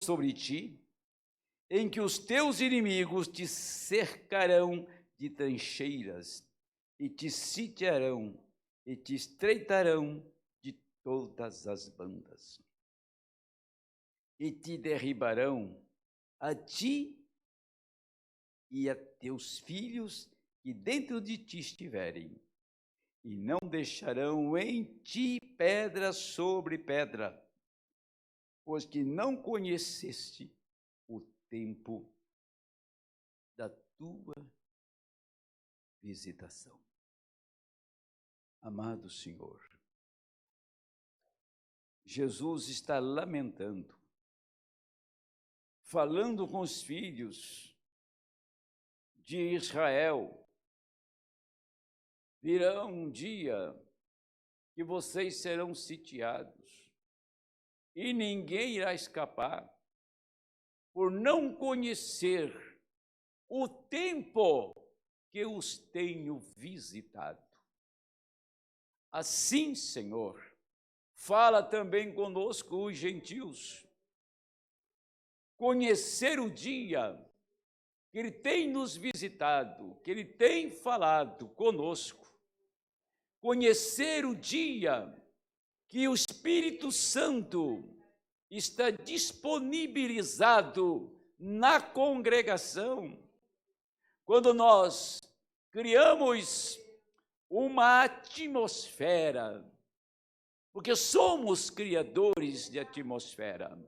sobre ti, em que os teus inimigos te cercarão de trincheiras, e te sitiarão, e te estreitarão de todas as bandas. E te derribarão a ti e a teus filhos que dentro de ti estiverem, e não deixarão em ti pedra sobre pedra, pois que não conheceste o tempo da tua visitação. Amado Senhor, Jesus está lamentando, falando com os filhos de Israel. Virá um dia que vocês serão sitiados e ninguém irá escapar por não conhecer o tempo que os tenho visitado. Assim, Senhor, fala também conosco os gentios. Conhecer o dia que Ele tem nos visitado, que Ele tem falado conosco. Conhecer o dia que o Espírito Santo está disponibilizado na congregação, quando nós criamos uma atmosfera, porque somos criadores de atmosfera.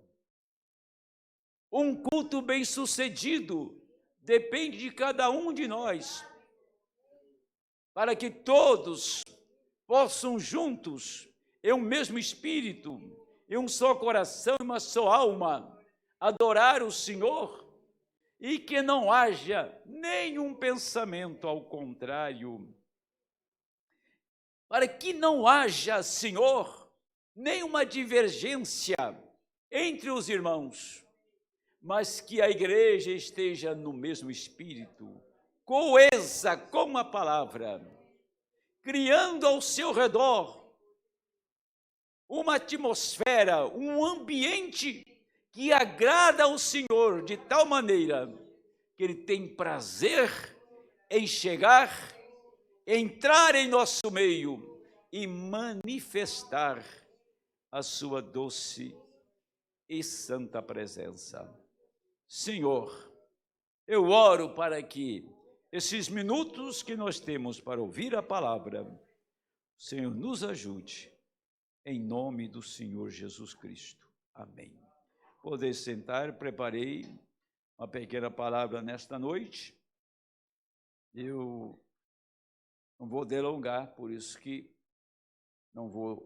Um culto bem-sucedido depende de cada um de nós, para que todos possam juntos, em um mesmo espírito, em um só coração e uma só alma, adorar o Senhor, e que não haja nenhum pensamento ao contrário. Para que não haja, Senhor, nenhuma divergência entre os irmãos, mas que a igreja esteja no mesmo espírito, coesa com a palavra, criando ao seu redor uma atmosfera, um ambiente que agrada ao Senhor de tal maneira que Ele tem prazer em chegar, entrar em nosso meio e manifestar a sua doce e santa presença. Senhor, eu oro para que esses minutos que nós temos para ouvir a palavra, o Senhor nos ajude, em nome do Senhor Jesus Cristo. Amém. Poder sentar, preparei uma pequena palavra nesta noite. Eu não vou delongar, por isso que não vou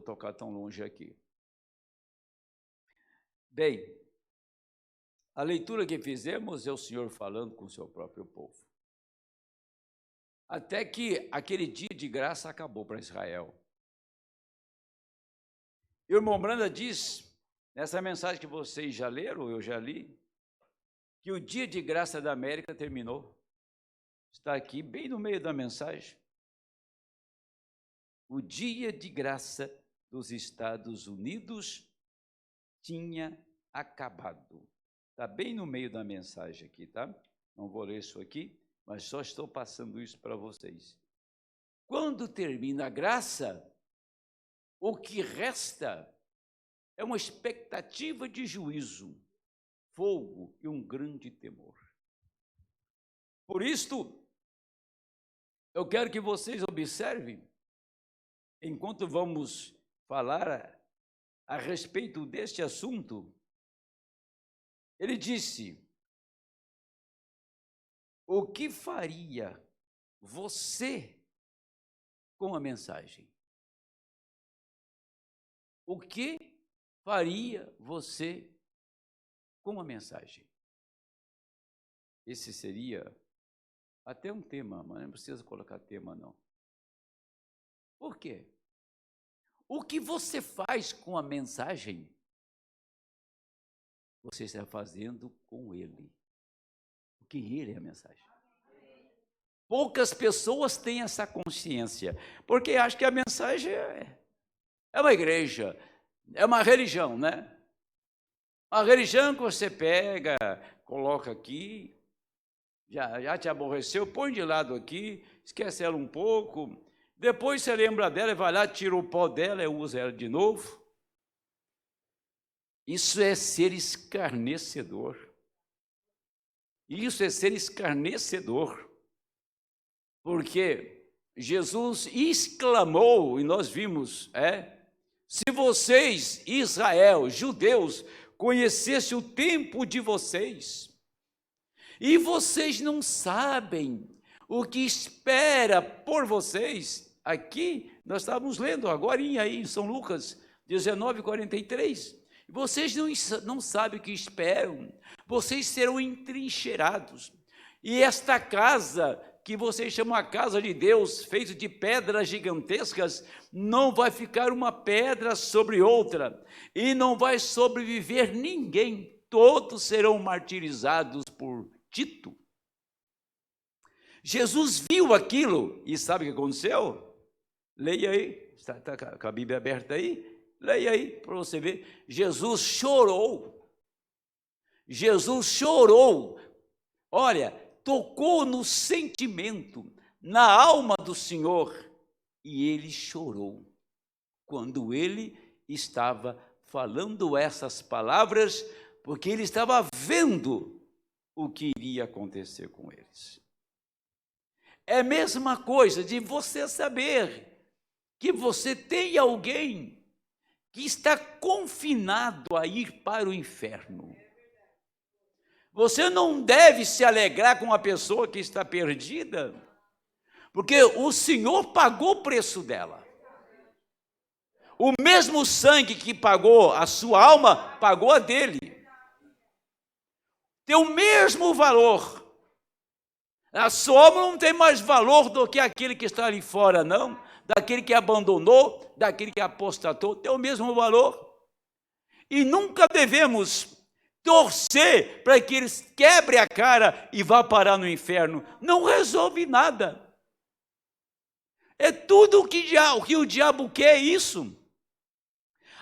tocar tão longe aqui. Bem, a leitura que fizemos é o Senhor falando com o seu próprio povo. Até que aquele dia de graça acabou para Israel. E o irmão Branda diz, nessa mensagem que vocês já leram, eu já li, que o dia de graça da América terminou. Está aqui, bem no meio da mensagem. O dia de graça dos Estados Unidos tinha acabado. Está bem no meio da mensagem aqui, tá? Não vou ler isso aqui, mas só estou passando isso para vocês. Quando termina a graça, o que resta é uma expectativa de juízo, fogo e um grande temor. Por isto, eu quero que vocês observem, enquanto vamos falar a respeito deste assunto, ele disse: o que faria você com a mensagem? O que faria você com a mensagem? Esse seria até um tema, mas não precisa colocar tema, não. Por quê? O que você faz com a mensagem, você está fazendo com ele. Porque ele é a mensagem. Poucas pessoas têm essa consciência, porque acham que a mensagem é uma igreja, é uma religião, né? A religião que você pega, coloca aqui, já te aborreceu, põe de lado aqui, esquece ela um pouco, depois você lembra dela e vai lá, tira o pó dela e usa ela de novo. Isso é ser escarnecedor. Isso é ser escarnecedor. Porque Jesus exclamou, e nós vimos, se vocês, Israel, judeus, conhecessem o tempo de vocês, e vocês não sabem o que espera por vocês, aqui nós estávamos lendo agora aí em São Lucas 19:43, vocês não sabem o que esperam, vocês serão entrincheirados, e esta casa que vocês chamam a casa de Deus, feita de pedras gigantescas, não vai ficar uma pedra sobre outra, e não vai sobreviver ninguém, todos serão martirizados por Tito. Jesus viu aquilo, e sabe o que aconteceu? Leia aí, está com a Bíblia aberta aí, leia aí, para você ver. Jesus chorou, olha, tocou no sentimento, na alma do Senhor, e ele chorou, quando ele estava falando essas palavras, porque ele estava vendo o que iria acontecer com eles. É a mesma coisa de você saber que você tem alguém que está confinado a ir para o inferno. Você não deve se alegrar com a pessoa que está perdida, porque o Senhor pagou o preço dela. O mesmo sangue que pagou a sua alma, pagou a dele. Tem o mesmo valor. A sua alma não tem mais valor do que aquele que está ali fora, não. Daquele que abandonou, daquele que apostatou, tem o mesmo valor. E nunca devemos torcer para que eles quebrem a cara e vá parar no inferno. Não resolve nada. É tudo o que o diabo quer, isso.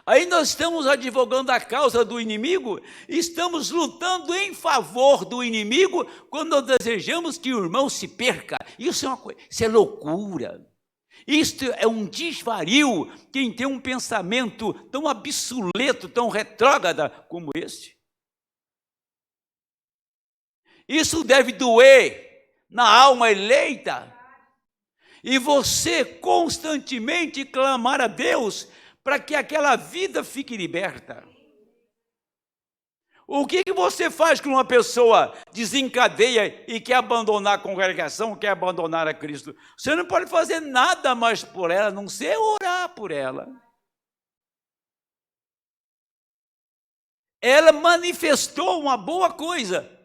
Aí nós estamos advogando a causa do inimigo, estamos lutando em favor do inimigo, quando nós desejamos que o irmão se perca. Isso é uma coisa, isso é loucura. Isto é um desvario, quem tem um pensamento tão obsoleto, tão retrógrado como este. Isso deve doer na alma eleita, e você constantemente clamar a Deus para que aquela vida fique liberta. O que você faz quando uma pessoa desencadeia e quer abandonar a congregação, quer abandonar a Cristo? Você não pode fazer nada mais por ela, a não ser orar por ela. Ela manifestou uma boa coisa.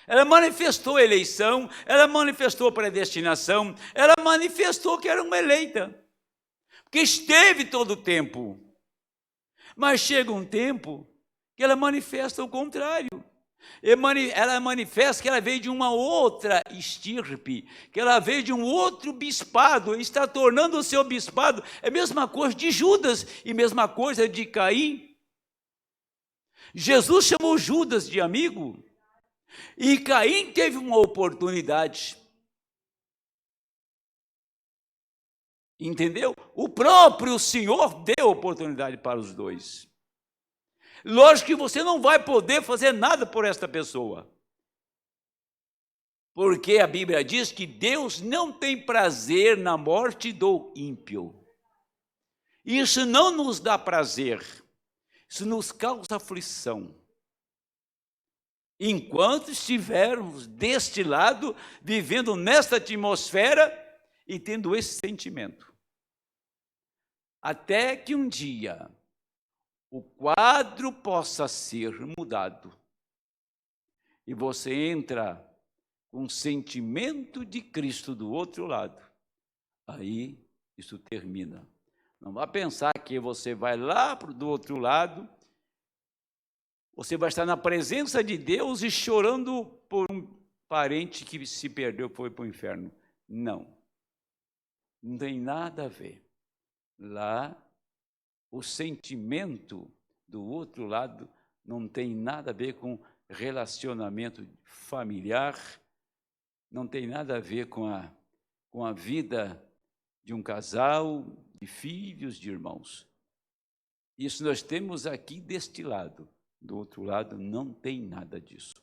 Ela manifestou a eleição, ela manifestou a predestinação, ela manifestou que era uma eleita, que esteve todo o tempo. Mas chega um tempo que ela manifesta o contrário. Ela manifesta que ela veio de uma outra estirpe, que ela veio de um outro bispado, está tornando o seu bispado. É a mesma coisa de Judas e mesma coisa de Caim. Jesus chamou Judas de amigo, e Caim teve uma oportunidade. Entendeu? O próprio Senhor deu oportunidade para os dois. Lógico que você não vai poder fazer nada por esta pessoa, porque a Bíblia diz que Deus não tem prazer na morte do ímpio. Isso não nos dá prazer, isso nos causa aflição. Enquanto estivermos deste lado, vivendo nesta atmosfera e tendo esse sentimento. Até que um dia o quadro possa ser mudado e você entra com o sentimento de Cristo do outro lado. Aí isso termina. Não vá pensar que você vai lá do outro lado, você vai estar na presença de Deus e chorando por um parente que se perdeu, foi para o inferno. Não. Não tem nada a ver. Lá, o sentimento do outro lado não tem nada a ver com relacionamento familiar, não tem nada a ver com a vida de um casal, de filhos, de irmãos. Isso nós temos aqui deste lado. Do outro lado, não tem nada disso.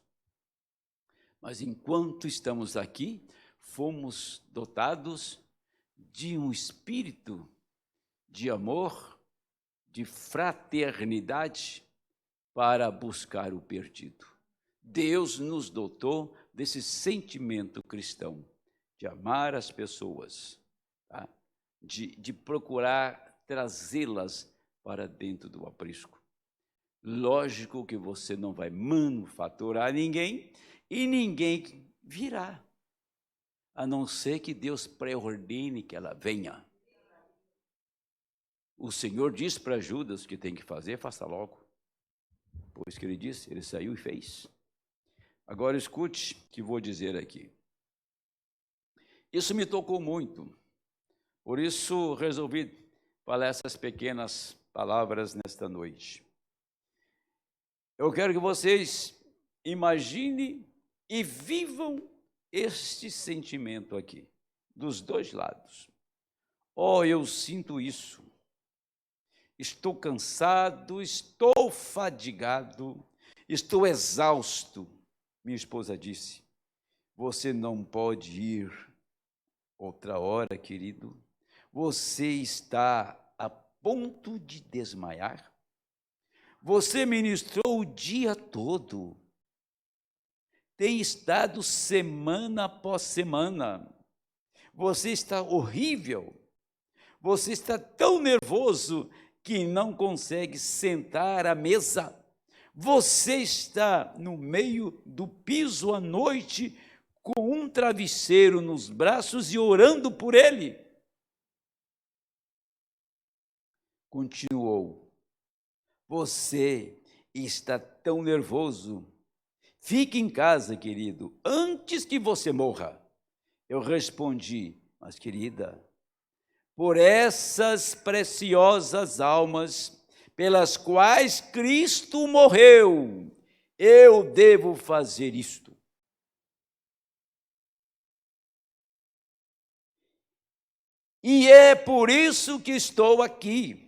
Mas enquanto estamos aqui, fomos dotados de um espírito de amor, de fraternidade, para buscar o perdido. Deus nos dotou desse sentimento cristão, de amar as pessoas, tá? de procurar trazê-las para dentro do aprisco. Lógico que você não vai manufaturar ninguém e ninguém virá, a não ser que Deus preordene que ela venha. O Senhor disse para Judas que tem que fazer, faça logo. Pois que ele disse, ele saiu e fez. Agora escute o que vou dizer aqui. Isso me tocou muito, por isso resolvi falar essas pequenas palavras nesta noite. Eu quero que vocês imaginem e vivam este sentimento aqui, dos dois lados. Oh, eu sinto isso. Estou cansado, estou fadigado, estou exausto. Minha esposa disse, você não pode ir outra hora, querido. Você está a ponto de desmaiar. Você ministrou o dia todo. Tem estado semana após semana. Você está horrível. Você está tão nervoso que não consegue sentar à mesa. Você está no meio do piso à noite com um travesseiro nos braços e orando por ele. Continuou. Você está tão nervoso. Fique em casa, querido, antes que você morra. Eu respondi, mas querida, por essas preciosas almas pelas quais Cristo morreu, eu devo fazer isto. E é por isso que estou aqui.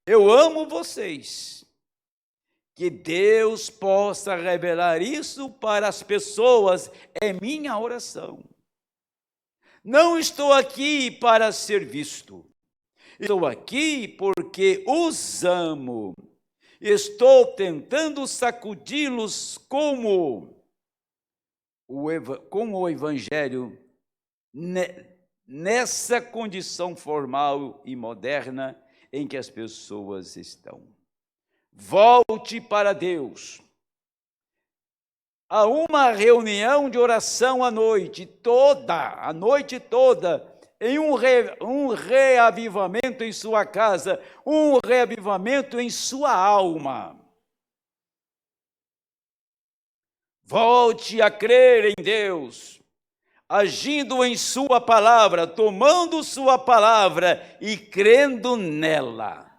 Eu amo vocês. Que Deus possa revelar isso para as pessoas é minha oração. Não estou aqui para ser visto. Estou aqui porque os amo. Estou tentando sacudi-los com o Evangelho nessa condição formal e moderna em que as pessoas estão. Volte para Deus. Há uma reunião de oração a noite toda, em um reavivamento em sua casa, um reavivamento em sua alma. Volte a crer em Deus, agindo em sua palavra, tomando sua palavra e crendo nela.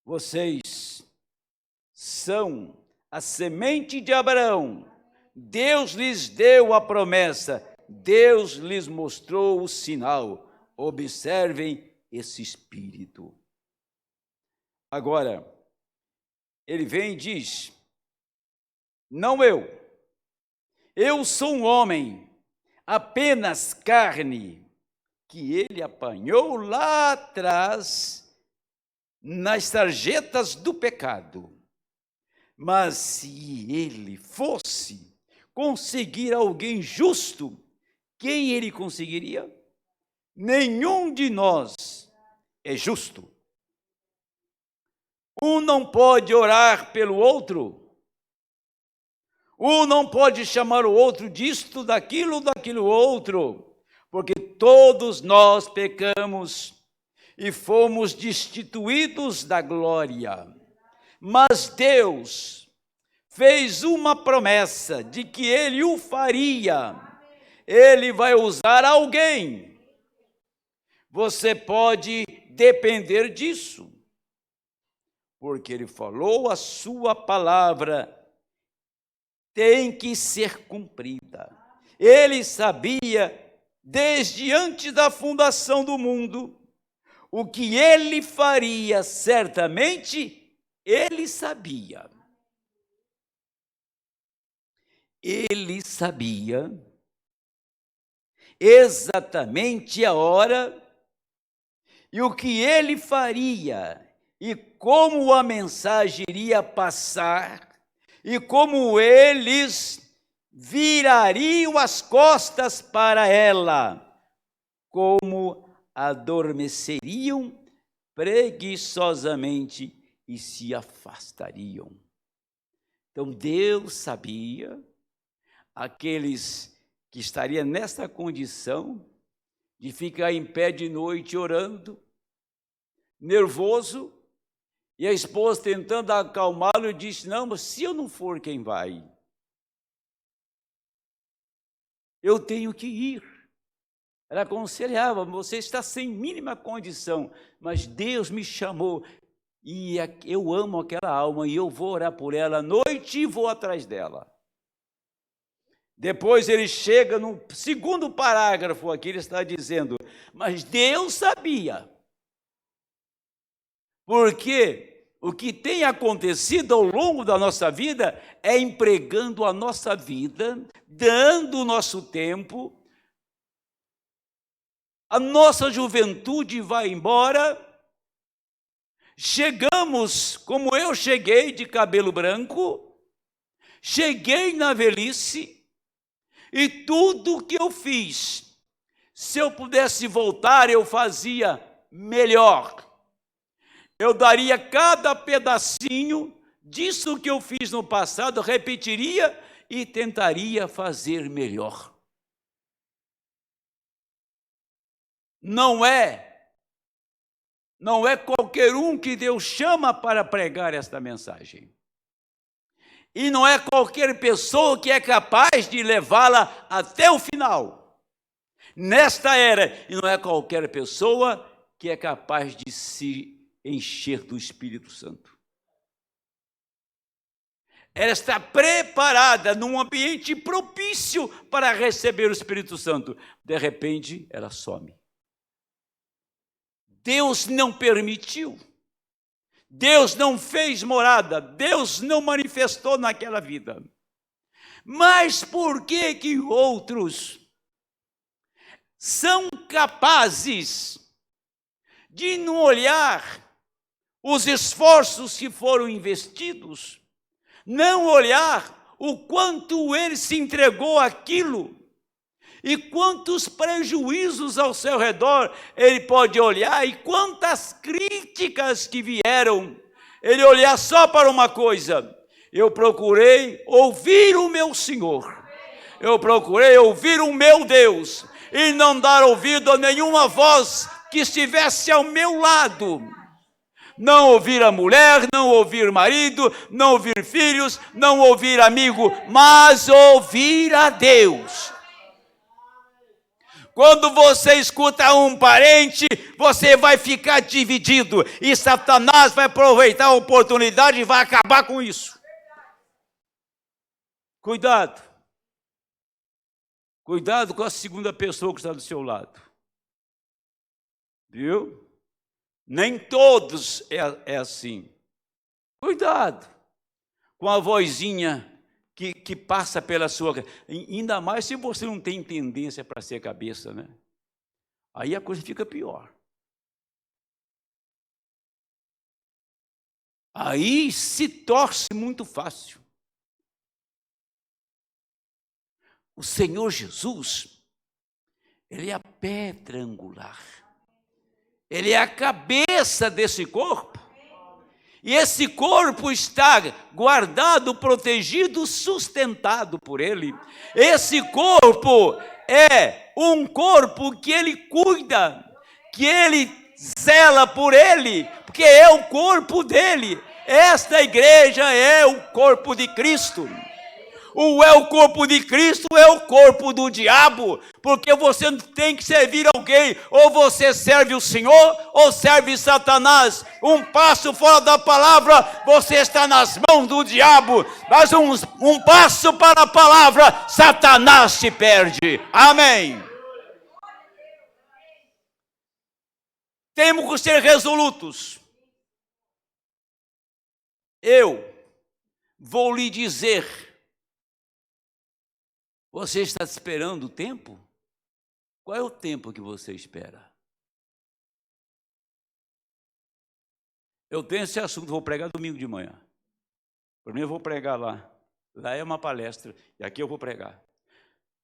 Vocês são a semente de Abraão. Deus lhes deu a promessa, Deus lhes mostrou o sinal. Observem esse espírito. Agora, ele vem e diz, não eu sou um homem, apenas carne, que ele apanhou lá atrás, nas sarjetas do pecado. Mas se ele fosse conseguir alguém justo, quem ele conseguiria? Nenhum de nós é justo. Um não pode orar pelo outro. Um não pode chamar o outro disto, daquilo outro. Porque todos nós pecamos e fomos destituídos da glória. Mas Deus fez uma promessa de que Ele o faria. Ele vai usar alguém. Você pode depender disso. porque ele falou, a sua palavra tem que ser cumprida. Ele sabia, desde antes da fundação do mundo, o que ele faria, certamente, ele sabia. Ele sabia exatamente a hora e o que ele faria, e como a mensagem iria passar, e como eles virariam as costas para ela, como adormeceriam preguiçosamente e se afastariam. Então Deus sabia aqueles que estariam nessa condição de ficar em pé de noite orando, nervoso, e a esposa tentando acalmá-lo, disse: não, mas se eu não for, quem vai? Eu tenho que ir. Ela aconselhava: você está sem mínima condição, mas Deus me chamou, e eu amo aquela alma, e eu vou orar por ela à noite e vou atrás dela. Depois ele chega no segundo parágrafo aqui, ele está dizendo: mas Deus sabia. Porque o que tem acontecido ao longo da nossa vida é empregando a nossa vida, dando o nosso tempo, a nossa juventude vai embora, chegamos, como eu cheguei, de cabelo branco, cheguei na velhice, e tudo que eu fiz, se eu pudesse voltar, eu fazia melhor. Eu daria cada pedacinho disso que eu fiz no passado, repetiria e tentaria fazer melhor. Não é qualquer um que Deus chama para pregar esta mensagem. E não é qualquer pessoa que é capaz de levá-la até o final. Nesta era, e não é qualquer pessoa que é capaz de se encher do Espírito Santo. Ela está preparada num ambiente propício para receber o Espírito Santo. De repente, ela some. Deus não permitiu. Deus não fez morada. Deus não manifestou naquela vida. Mas por que que outros são capazes de não olhar os esforços que foram investidos, não olhar o quanto ele se entregou àquilo e quantos prejuízos ao seu redor ele pode olhar e quantas críticas que vieram, ele olhar só para uma coisa: eu procurei ouvir o meu Senhor, eu procurei ouvir o meu Deus e não dar ouvido a nenhuma voz que estivesse ao meu lado. Não ouvir a mulher, não ouvir marido, não ouvir filhos, não ouvir amigo, mas ouvir a Deus. Quando você escuta um parente, você vai ficar dividido, e Satanás vai aproveitar a oportunidade e vai acabar com isso. Cuidado. Cuidado com a segunda pessoa que está do seu lado. Viu? Nem todos é assim. Cuidado com a vozinha que passa pela sua... Ainda mais se você não tem tendência para ser cabeça, né? Aí a coisa fica pior. Aí se torce muito fácil. O Senhor Jesus, ele é a pedra angular. Ele é a cabeça desse corpo. E esse corpo está guardado, protegido, sustentado por ele. Esse corpo é um corpo que ele cuida, que ele zela por ele, porque é o corpo dele. Esta igreja é o corpo de Cristo. o corpo de Cristo é o corpo do diabo, porque você tem que servir alguém, ou você serve o Senhor, ou serve Satanás. Um passo fora da palavra, você está nas mãos do diabo, mas um passo para a palavra, Satanás te perde. Amém. Temos que ser resolutos. Eu vou lhe dizer, você está esperando o tempo? Qual é o tempo que você espera? Eu tenho esse assunto, vou pregar domingo de manhã. Por mim eu vou pregar lá. Lá é uma palestra, e aqui eu vou pregar.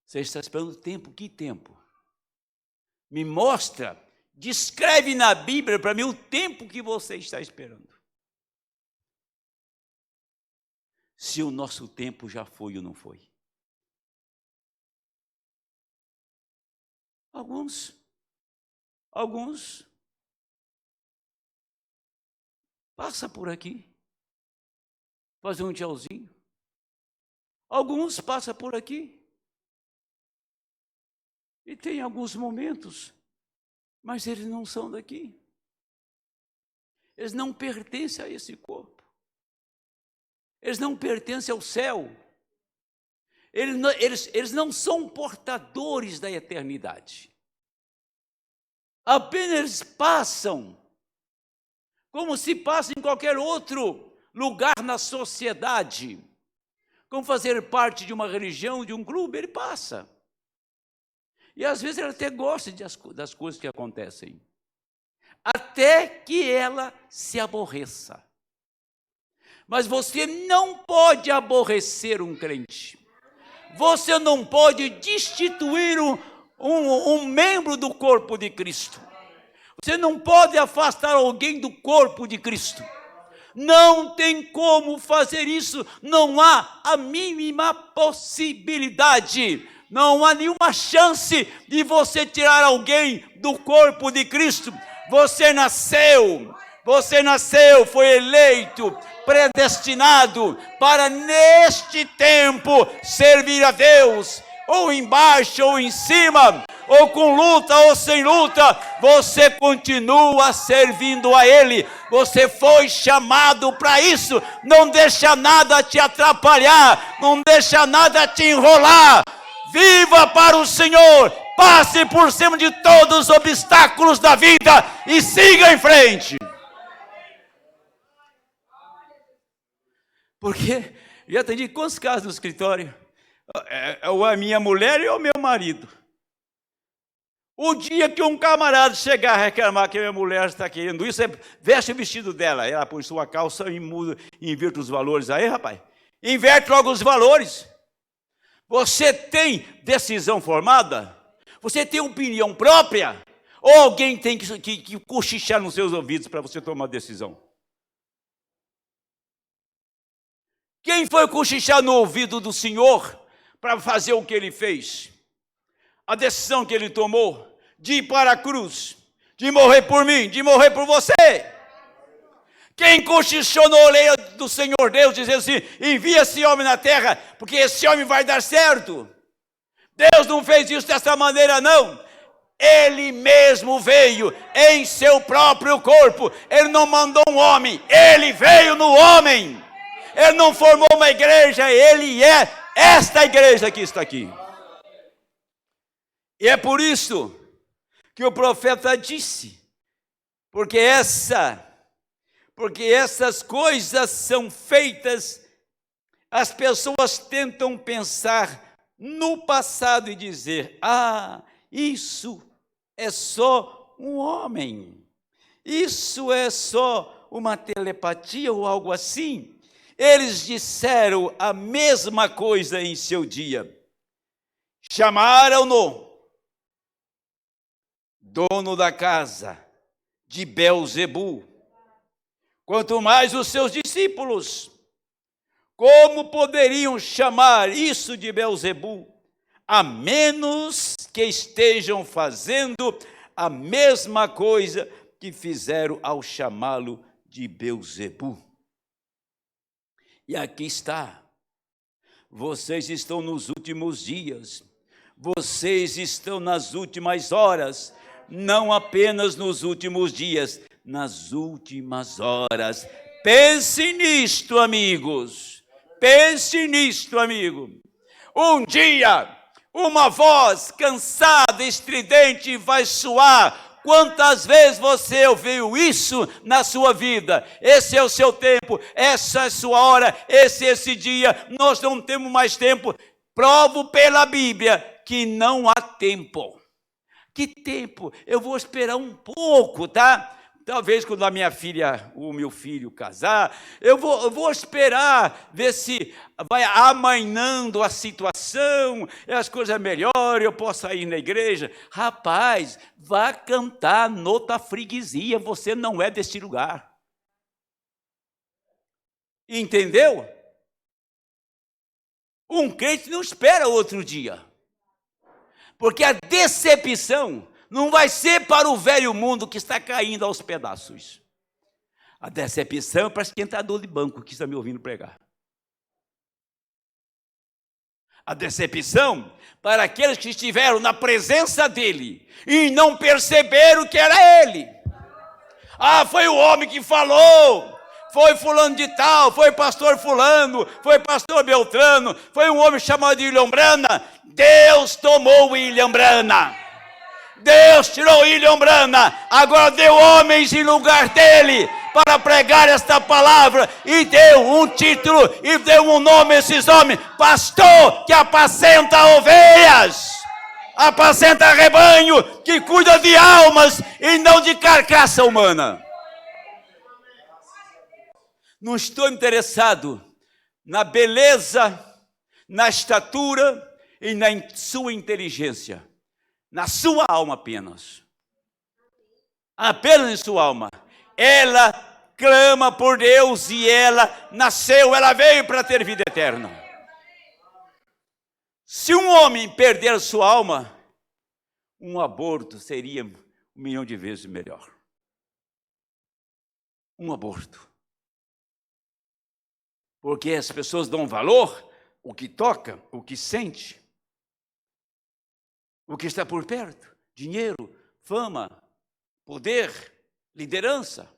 Você está esperando o tempo? Que tempo? Me mostra, descreve na Bíblia para mim o tempo que você está esperando. Se o nosso tempo já foi ou não foi. Alguns passa por aqui, fazer um tchauzinho. Alguns passa por aqui e tem alguns momentos, mas eles não são daqui. Eles não pertencem a esse corpo. Eles não pertencem ao céu. Eles não são portadores da eternidade. Apenas eles passam, como se passa em qualquer outro lugar na sociedade. Como fazer parte de uma religião, de um clube, ele passa. E às vezes ele até gosta das coisas que acontecem. Até que ela se aborreça. Mas você não pode aborrecer um crente. Você não pode destituir um membro do corpo de Cristo. Você não pode afastar alguém do corpo de Cristo. Não tem como fazer isso. Não há a mínima possibilidade. Não há nenhuma chance de você tirar alguém do corpo de Cristo. Você nasceu, foi eleito, predestinado para neste tempo servir a Deus, ou embaixo ou em cima, ou com luta ou sem luta, você continua servindo a Ele. Você foi chamado para isso. Não deixa nada te atrapalhar, não deixa nada te enrolar. Viva para o Senhor, passe por cima de todos os obstáculos da vida e siga em frente. Porque já atendi quantos casos no escritório? Ou a minha mulher ou o meu marido. O dia que um camarada chegar a reclamar que a minha mulher está querendo isso, veste o vestido dela, ela põe sua calça e muda, inverte os valores. Aí, rapaz, inverte logo os valores. Você tem decisão formada? Você tem opinião própria? Ou alguém tem que cochichar nos seus ouvidos para você tomar decisão? Quem foi cochichar no ouvido do Senhor para fazer o que Ele fez? A decisão que Ele tomou de ir para a cruz, de morrer por mim, de morrer por você. Quem cochichou na orelha do Senhor Deus, dizendo assim, envia esse homem na terra, porque esse homem vai dar certo. Deus não fez isso dessa maneira, não. Ele mesmo veio em seu próprio corpo. Ele não mandou um homem, Ele veio no homem. Ele não formou uma igreja, Ele é esta igreja que está aqui. E é por isso que o profeta disse, porque essas coisas são feitas, as pessoas tentam pensar no passado e dizer, isso é só um homem, isso é só uma telepatia ou algo assim. Eles disseram a mesma coisa em seu dia. Chamaram-no dono da casa de Beelzebu, quanto mais os seus discípulos. Como poderiam chamar isso de Beelzebu, a menos que estejam fazendo a mesma coisa que fizeram ao chamá-lo de Beelzebu? E aqui está. vocês estão nos últimos dias, vocês estão nas últimas horas, não apenas nos últimos dias, nas últimas horas. Pense nisto, amigos, pense nisto, amigo. Um dia, uma voz cansada, estridente vai soar. Quantas vezes você ouviu isso na sua vida? Esse é o seu tempo, essa é a sua hora, esse é esse dia, nós não temos mais tempo. Provo pela Bíblia que não há tempo. Que tempo? Eu vou esperar um pouco, tá? Talvez quando a minha filha, o meu filho casar, eu vou esperar, ver se vai amainando a situação, as coisas melhoram, eu posso ir na igreja. Rapaz, vá cantar noutra freguesia, você não é deste lugar. Entendeu? Um crente não espera outro dia, porque a decepção não vai ser para o velho mundo que está caindo aos pedaços. A decepção é para esquentador de banco que está me ouvindo pregar. A decepção para aqueles que estiveram na presença dele e não perceberam que era ele. Ah, foi o homem que falou, foi fulano de tal, foi pastor fulano, foi pastor Beltrano, foi um homem chamado William Brana. Deus tomou William Brana. Deus tirou William Brana, agora deu homens em lugar dele para pregar esta palavra e deu um título e deu um nome a esses homens: pastor que apacenta ovelhas, apacenta rebanho, que cuida de almas e não de carcaça humana. Não estou interessado na beleza, na estatura e na sua inteligência. Na sua alma apenas. Apenas em sua alma. Ela clama por Deus e ela nasceu, ela veio para ter vida eterna. Se um homem perder sua alma, um aborto seria 1 milhão de vezes melhor. Um aborto. Porque as pessoas dão valor, o que toca, o que sente. O que está por perto, dinheiro, fama, poder, liderança.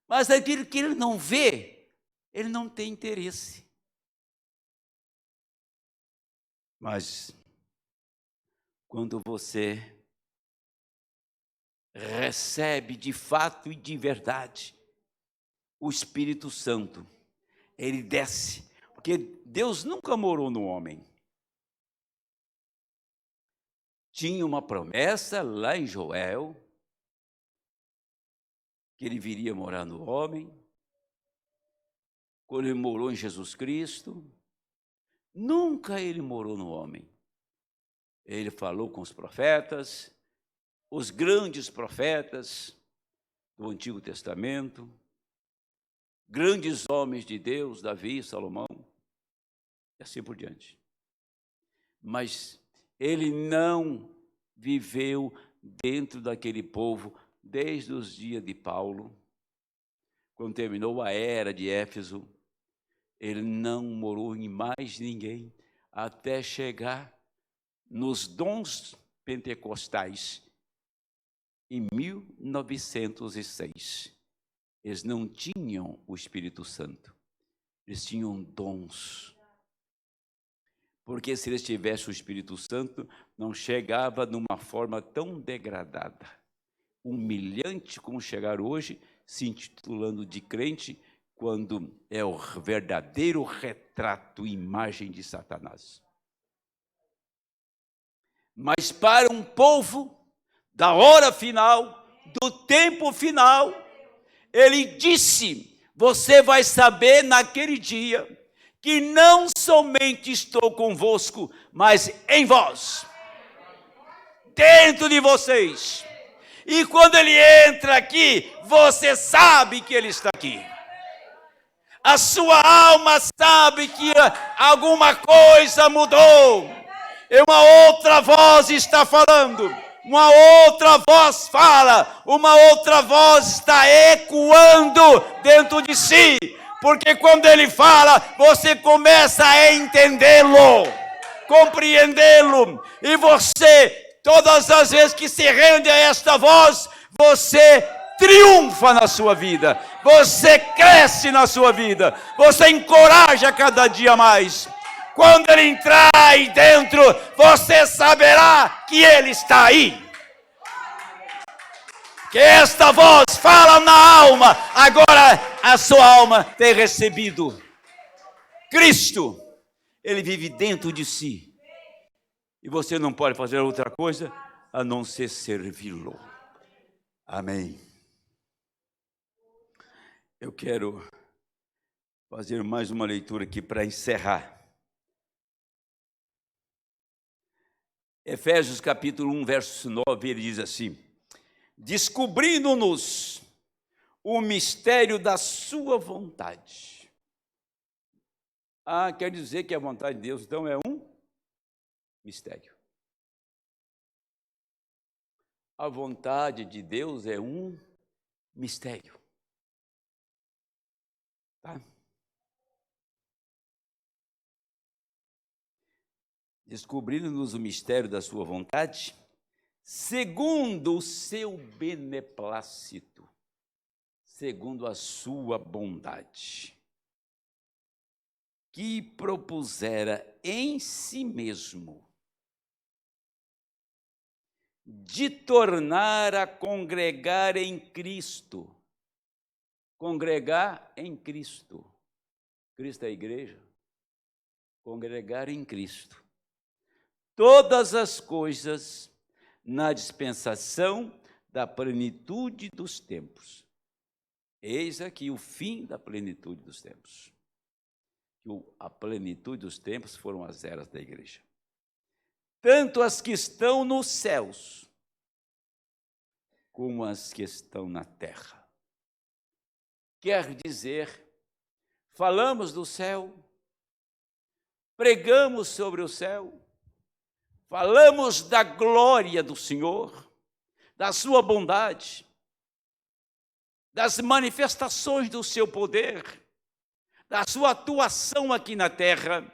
Mas aquilo que ele não vê, ele não tem interesse. Mas quando você recebe de fato e de verdade o Espírito Santo, ele desce, porque Deus nunca morou no homem. Tinha uma promessa lá em Joel, que ele viria morar no homem. Quando ele morou em Jesus Cristo, nunca ele morou no homem. Ele falou com os profetas, os grandes profetas do Antigo Testamento, grandes homens de Deus, Davi, Salomão, e assim por diante. Mas ele não viveu dentro daquele povo desde os dias de Paulo, quando terminou a era de Éfeso. Ele não morou em mais ninguém até chegar nos dons pentecostais em 1906. Eles não tinham o Espírito Santo, eles tinham dons. Porque se eles tivessem o Espírito Santo, não chegava numa forma tão degradada, humilhante como chegar hoje, se intitulando de crente, quando é o verdadeiro retrato, imagem de Satanás. Mas para um povo da hora final, do tempo final, ele disse: você vai saber naquele dia que não somente estou convosco, mas em vós, dentro de vocês. E quando ele entra aqui, você sabe que ele está aqui. A sua alma sabe que alguma coisa mudou. E uma outra voz está falando. Uma outra voz fala. Uma outra voz está ecoando dentro de si. Porque quando ele fala, você começa a entendê-lo, compreendê-lo. E você, todas as vezes que se rende a esta voz, você triunfa na sua vida. Você cresce na sua vida. Você encoraja cada dia mais. Quando ele entrar aí dentro, você saberá que ele está aí. Que esta voz fala na alma. Agora a sua alma tem recebido Cristo. Ele vive dentro de si. E você não pode fazer outra coisa a não ser servi-lo. Amém. Eu quero fazer mais uma leitura aqui para encerrar. Efésios capítulo 1, verso 9, ele diz assim: descobrindo-nos o mistério da sua vontade. Quer dizer que a vontade de Deus, então, é um mistério. A vontade de Deus é um mistério. Tá? Descobrindo-nos o mistério da sua vontade, segundo o seu beneplácito, segundo a sua bondade, que propusera em si mesmo de tornar a congregar em Cristo. Congregar em Cristo. Cristo é a igreja. Congregar em Cristo. Todas as coisas na dispensação da plenitude dos tempos. Eis aqui o fim da plenitude dos tempos. A plenitude dos tempos foram as eras da igreja. Tanto as que estão nos céus, como as que estão na terra. Quer dizer, falamos do céu, pregamos sobre o céu, falamos da glória do Senhor, da sua bondade, das manifestações do seu poder, da sua atuação aqui na terra,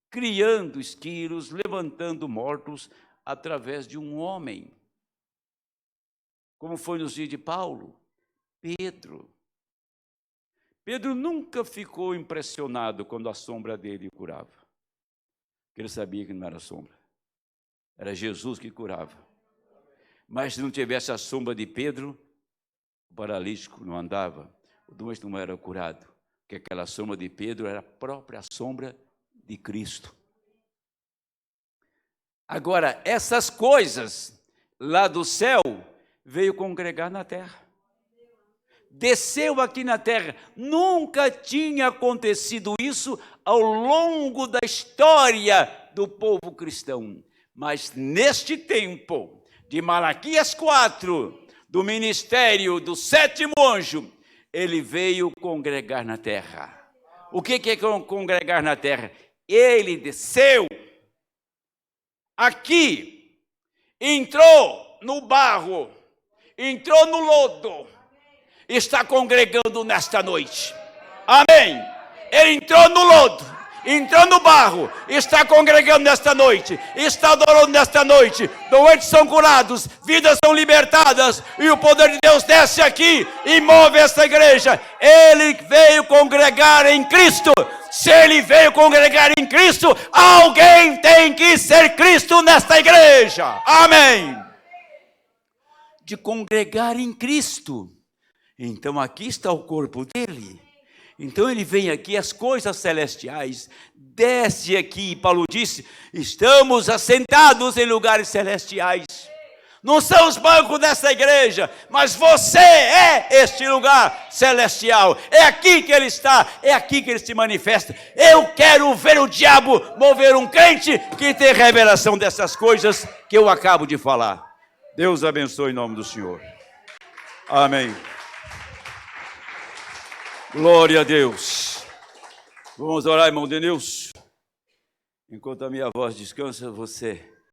criando esquilos, levantando mortos através de um homem. Como foi nos dias de Paulo, Pedro. Pedro nunca ficou impressionado quando a sombra dele curava. Ele sabia que não era sombra. Era Jesus que curava. Mas se não tivesse a sombra de Pedro, o paralítico não andava, o doente não era curado. Porque aquela sombra de Pedro era a própria sombra de Cristo. Agora, essas coisas lá do céu veio congregar na terra. Desceu aqui na terra. Nunca tinha acontecido isso ao longo da história do povo cristão. Mas neste tempo, de Malaquias 4, do ministério do sétimo anjo, ele veio congregar na terra. O que é congregar na terra? Ele desceu aqui, entrou no barro, entrou no lodo, está congregando nesta noite. Amém. Ele entrou no lodo, entrou no barro, está congregando nesta noite, está adorando nesta noite. Doentes são curados, vidas são libertadas, e o poder de Deus desce aqui e move esta igreja. Ele veio congregar em Cristo. Se ele veio congregar em Cristo, alguém tem que ser Cristo nesta igreja. Amém. De congregar em Cristo. Então aqui está o corpo dele. Então ele vem aqui, as coisas celestiais, desce aqui. Paulo disse, estamos assentados em lugares celestiais. Não são os bancos dessa igreja, mas você é este lugar celestial. É aqui que ele está, é aqui que ele se manifesta. Eu quero ver o diabo mover um crente que tem revelação dessas coisas que eu acabo de falar. Deus abençoe em nome do Senhor. Amém. Glória a Deus. Vamos orar, irmão Denilson. Enquanto a minha voz descansa, você